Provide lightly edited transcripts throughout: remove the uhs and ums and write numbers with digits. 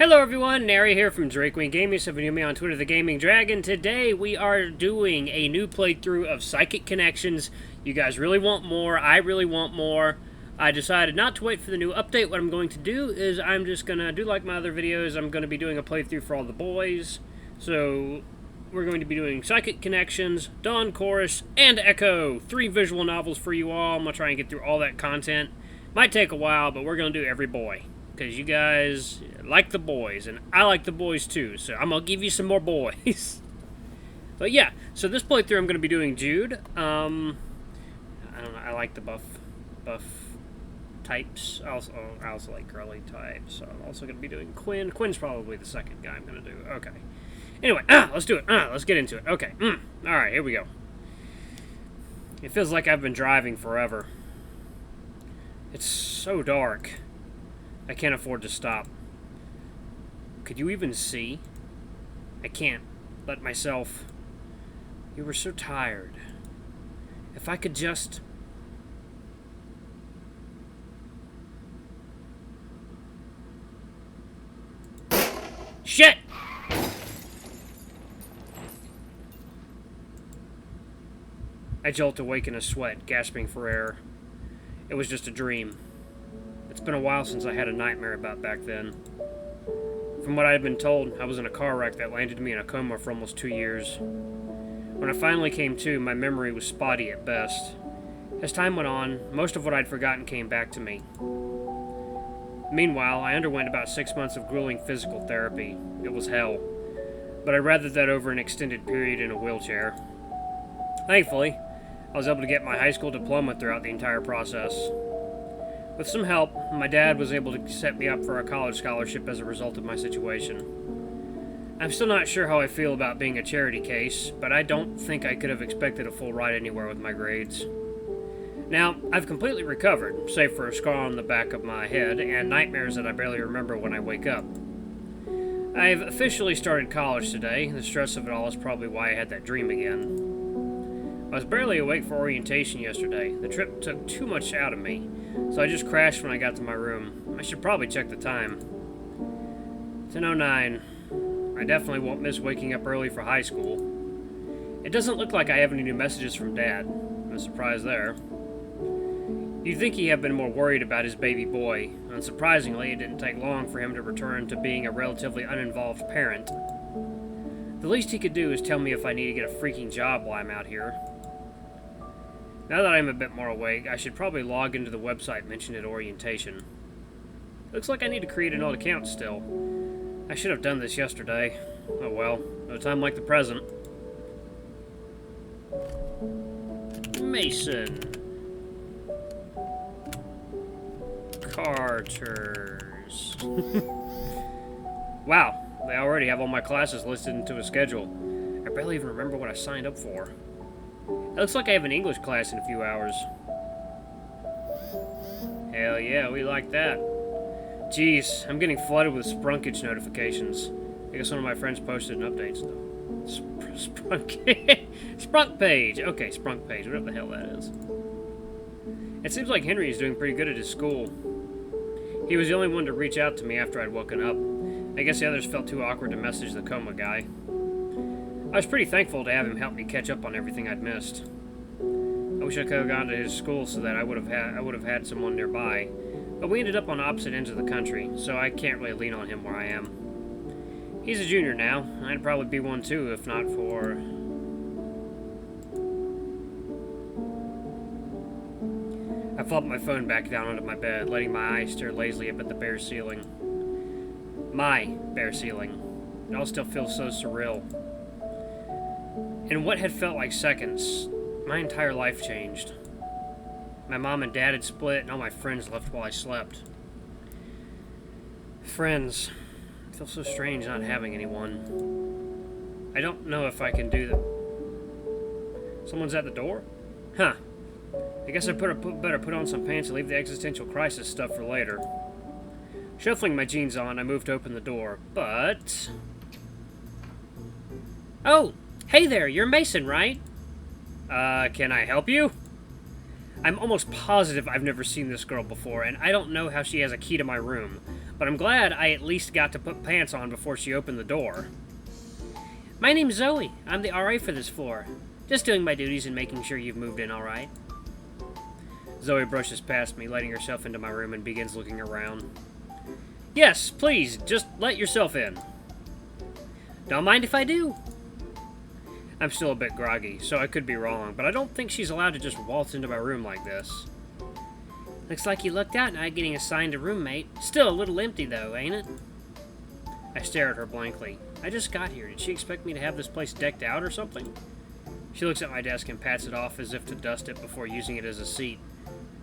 Hello everyone, Nary here from Drake Wing Gaming. So if you know me on Twitter, the Gaming Dragon. Today we are doing a new playthrough of Psychic Connections. You guys really want more, I really want more. I decided not to wait for the new update. What I'm going to do is I'm just going to do like my other videos. I'm going to be doing a playthrough for all the boys. So we're going to be doing Psychic Connections, Dawn Chorus, and Echo. 3 visual novels for you all. I'm going to try and get through all that content. Might take a while, but we're going to do every boy. Because you guys like the boys, and I like the boys too, so I'm going to give you some more boys. But yeah, so this playthrough I'm going to be doing Jude. I don't know, I like the buff types. I also like girly types, so I'm also going to be doing Quinn. Quinn's probably the second guy I'm going to do. Okay. Anyway, let's do it. Let's get into it. Okay. Alright, here we go. It feels like I've been driving forever. It's so dark. I can't afford to stop. Could you even see? I can't let myself. You were so tired. If I could just... Shit! I jolt awake in a sweat, gasping for air. It was just a dream. It's been a while since I had a nightmare about back then. From what I had been told, I was in a car wreck that landed me in a coma for almost 2 years. When I finally came to, my memory was spotty at best. As time went on, most of what I'd forgotten came back to me. Meanwhile, I underwent about 6 months of grueling physical therapy. It was hell. But I rathered that over an extended period in a wheelchair. Thankfully, I was able to get my high school diploma throughout the entire process. With some help, my dad was able to set me up for a college scholarship as a result of my situation. I'm still not sure how I feel about being a charity case, but I don't think I could have expected a full ride anywhere with my grades. Now, I've completely recovered, save for a scar on the back of my head and nightmares that I barely remember when I wake up. I've officially started college today. The stress of it all is probably why I had that dream again. I was barely awake for orientation yesterday. The trip took too much out of me, so I just crashed when I got to my room. I should probably check the time. 10:09. I definitely won't miss waking up early for high school. It doesn't look like I have any new messages from Dad. No surprise there. You'd think he'd have been more worried about his baby boy. Unsurprisingly, it didn't take long for him to return to being a relatively uninvolved parent. The least he could do is tell me if I need to get a freaking job while I'm out here. Now that I'm a bit more awake, I should probably log into the website mentioned at orientation. Looks like I need to create an old account still. I should have done this yesterday. Oh well, no time like the present. Mason. Carters. Wow, they already have all my classes listed into a schedule. I barely even remember what I signed up for. It looks like I have an English class in a few hours. Hell yeah, we like that. Jeez, I'm getting flooded with sprunkage notifications. I guess one of my friends posted an update still. Sprunk page. Okay, Sprunk page, whatever the hell that is. It seems like Henry is doing pretty good at his school. He was the only one to reach out to me after I'd woken up. I guess the others felt too awkward to message the coma guy. I was pretty thankful to have him help me catch up on everything I'd missed. I wish I could have gone to his school so that I would have had someone nearby, but we ended up on opposite ends of the country, so I can't really lean on him where I am. He's a junior now. I'd probably be one too if not for... I flopped my phone back down onto my bed, letting my eyes stare lazily up at the bare ceiling. My bare ceiling. It all still feels so surreal. In what had felt like seconds, my entire life changed. My mom and dad had split, and all my friends left while I slept. Friends. It feels so strange not having anyone. I don't know if I can do that. Someone's at the door? Huh. I guess I better put on some pants and leave the existential crisis stuff for later. Shuffling my jeans on, I moved to open the door, but... Oh! Hey there, you're Mason, right? Can I help you? I'm almost positive I've never seen this girl before, and I don't know how she has a key to my room. but I'm glad I at least got to put pants on before she opened the door. My name's Zoe. I'm the RA for this floor. Just doing my duties and making sure you've moved in all right. Zoe brushes past me, letting herself into my room and begins looking around. Yes, please, just let yourself in. Don't mind if I do. I'm still a bit groggy, so I could be wrong, but I don't think she's allowed to just waltz into my room like this. Looks like you lucked out not getting assigned a roommate. Still a little empty, though, ain't it? I stare at her blankly. I just got here. Did she expect me to have this place decked out or something? She looks at my desk and pats it off as if to dust it before using it as a seat,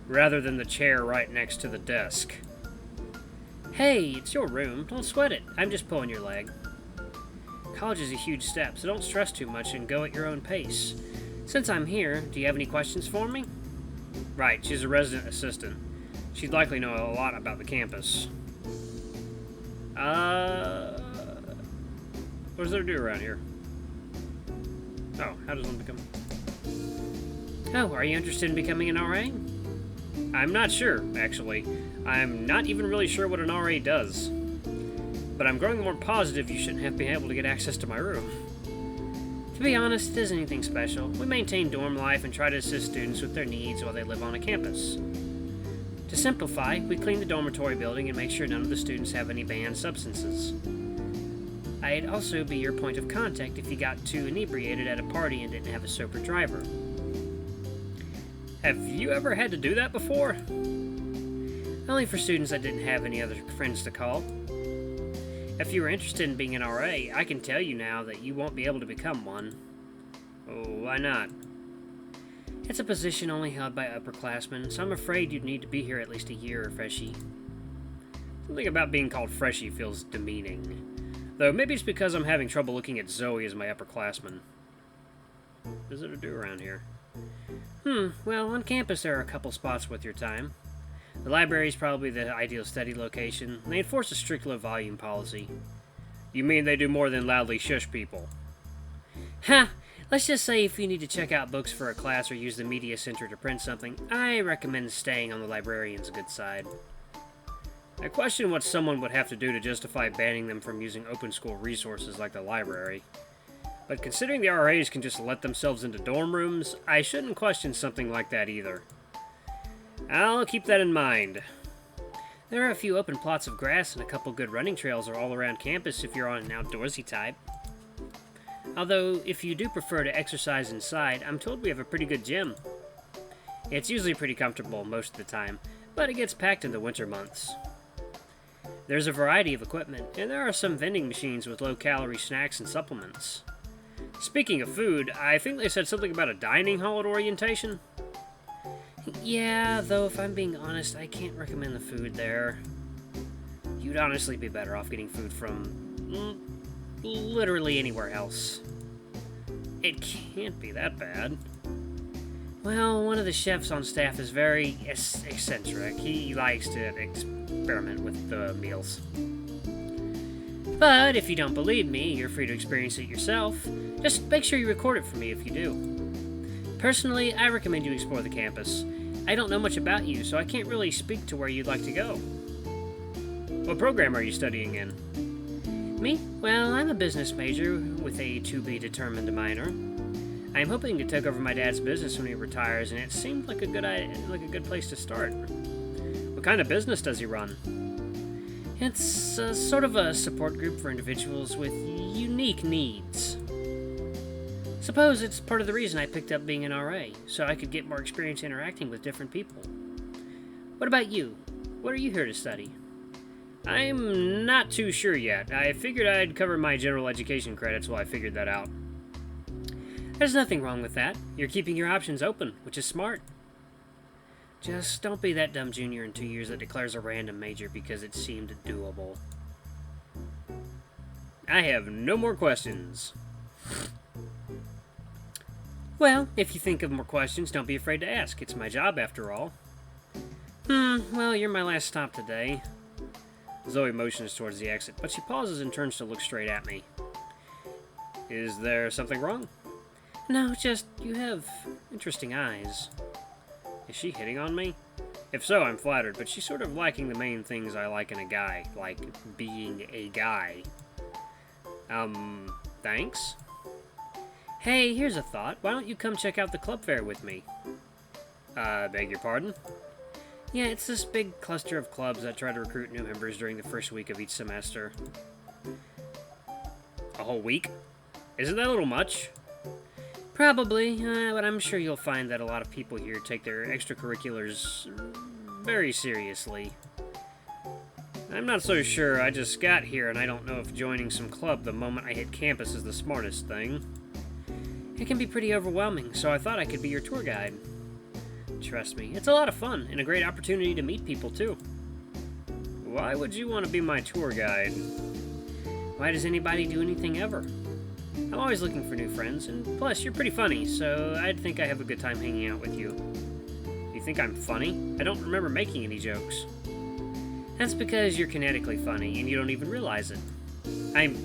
rather than the chair right next to the desk. Hey, it's your room. Don't sweat it. I'm just pulling your leg. College is a huge step, so don't stress too much and go at your own pace. Since I'm here, do you have any questions for me? Right, she's a resident assistant. She'd likely know a lot about the campus. What does there do around here? Oh, how does one become... Oh, are you interested in becoming an RA? I'm not sure, actually. I'm not even really sure what an RA does. But I'm growing more positive you shouldn't have been able to get access to my room. To be honest, it isn't anything special. We maintain dorm life and try to assist students with their needs while they live on a campus. To simplify, we clean the dormitory building and make sure none of the students have any banned substances. I'd also be your point of contact if you got too inebriated at a party and didn't have a sober driver. Have you ever had to do that before? Only for students that didn't have any other friends to call. If you were interested in being an RA, I can tell you now that you won't be able to become one. Oh, why not? It's a position only held by upperclassmen, so I'm afraid you'd need to be here at least a year or freshie. Something about being called freshie feels demeaning. Though maybe it's because I'm having trouble looking at Zoe as my upperclassman. What does it do around here? Well, on campus there are a couple spots worth your time. The library is probably the ideal study location. They enforce a strict low-volume policy. You mean they do more than loudly shush people? Ha! Let's just say if you need to check out books for a class or use the media center to print something, I recommend staying on the librarian's good side. I question what someone would have to do to justify banning them from using open school resources like the library. But considering the RAs can just let themselves into dorm rooms, I shouldn't question something like that either. I'll keep that in mind. There are a few open plots of grass and a couple good running trails are all around campus if you're on an outdoorsy type. Although, if you do prefer to exercise inside, I'm told we have a pretty good gym. It's usually pretty comfortable most of the time, but it gets packed in the winter months. There's a variety of equipment, and there are some vending machines with low-calorie snacks and supplements. Speaking of food, I think they said something about a dining hall at orientation. Yeah, though if I'm being honest, I can't recommend the food there. You'd honestly be better off getting food from literally anywhere else. It can't be that bad. Well, one of the chefs on staff is very eccentric. He likes to experiment with the meals. But if you don't believe me, you're free to experience it yourself. Just make sure you record it for me if you do. Personally, I recommend you explore the campus. I don't know much about you, so I can't really speak to where you'd like to go. What program are you studying in? Me? Well, I'm a business major with a to-be-determined minor. I'm hoping to take over my dad's business when he retires, and it seemed like a good place to start. What kind of business does he run? It's sort of a support group for individuals with unique needs. Suppose it's part of the reason I picked up being an RA, so I could get more experience interacting with different people. What about you? What are you here to study? I'm not too sure yet. I figured I'd cover my general education credits while I figured that out. There's nothing wrong with that. You're keeping your options open, which is smart. Just don't be that dumb junior in 2 years that declares a random major because it seemed doable. I have no more questions. Well, if you think of more questions, don't be afraid to ask. It's my job, after all. Well, you're my last stop today. Zoe motions towards the exit, but she pauses and turns to look straight at me. Is there something wrong? No, just you have interesting eyes. Is she hitting on me? If so, I'm flattered, but she's sort of lacking the main things I like in a guy, like being a guy. Thanks? Hey, here's a thought. Why don't you come check out the club fair with me? Beg your pardon? Yeah, it's this big cluster of clubs that try to recruit new members during the first week of each semester. A whole week? Isn't that a little much? Probably, but I'm sure you'll find that a lot of people here take their extracurriculars very seriously. I'm not so sure. I just got here, and I don't know if joining some club the moment I hit campus is the smartest thing. It can be pretty overwhelming, so I thought I could be your tour guide. Trust me, it's a lot of fun, and a great opportunity to meet people, too. Why would you want to be my tour guide? Why does anybody do anything ever? I'm always looking for new friends, and plus, you're pretty funny, so I'd think I have a good time hanging out with you. You think I'm funny? I don't remember making any jokes. That's because you're kinetically funny, and you don't even realize it. I'm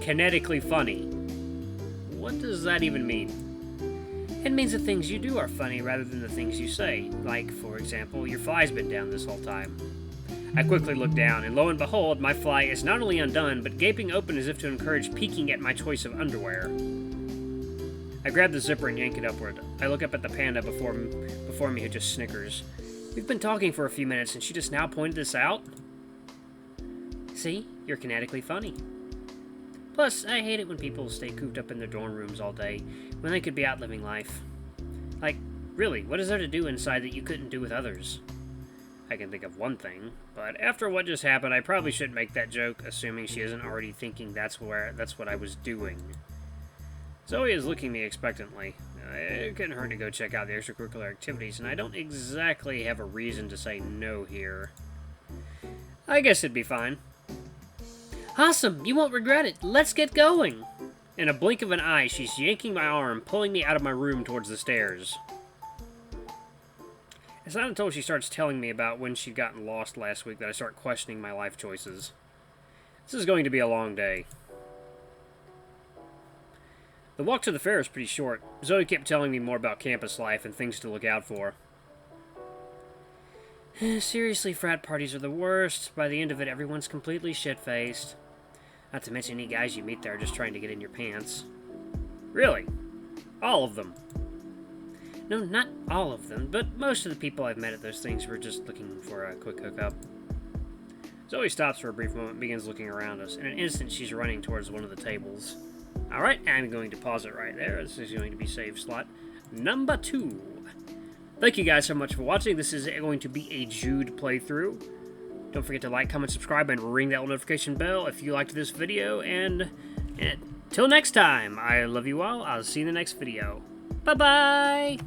kinetically funny. What does that even mean? It means the things you do are funny rather than the things you say. Like, for example, your fly's been down this whole time. I quickly look down, and lo and behold, my fly is not only undone, but gaping open as if to encourage peeking at my choice of underwear. I grab the zipper and yank it upward. I look up at the panda before me who just snickers. We've been talking for a few minutes, and she just now pointed this out? See? You're kinetically funny. Plus, I hate it when people stay cooped up in their dorm rooms all day, when they could be out living life. Like, really, what is there to do inside that you couldn't do with others? I can think of one thing, but after what just happened, I probably shouldn't make that joke, assuming she isn't already thinking that's what I was doing. Zoe is looking at me expectantly. It couldn't hurt to go check out the extracurricular activities, and I don't exactly have a reason to say no here. I guess it'd be fine. Awesome! You won't regret it! Let's get going! In a blink of an eye, she's yanking my arm, pulling me out of my room towards the stairs. It's not until she starts telling me about when she'd gotten lost last week that I start questioning my life choices. This is going to be a long day. The walk to the fair is pretty short. Zoe kept telling me more about campus life and things to look out for. Seriously, frat parties are the worst. By the end of it, everyone's completely shit-faced. Not to mention any guys you meet there are just trying to get in your pants. Really? All of them? No, not all of them, but most of the people I've met at those things were just looking for a quick hookup. Zoe stops for a brief moment and begins looking around us. In an instant, she's running towards one of the tables. Alright, I'm going to pause it right there. This is going to be save slot number 2. Thank you guys so much for watching. This is going to be a Jude playthrough. Don't forget to like, comment, subscribe, and ring that notification bell if you liked this video. And till next time, I love you all. I'll see you in the next video. Bye-bye!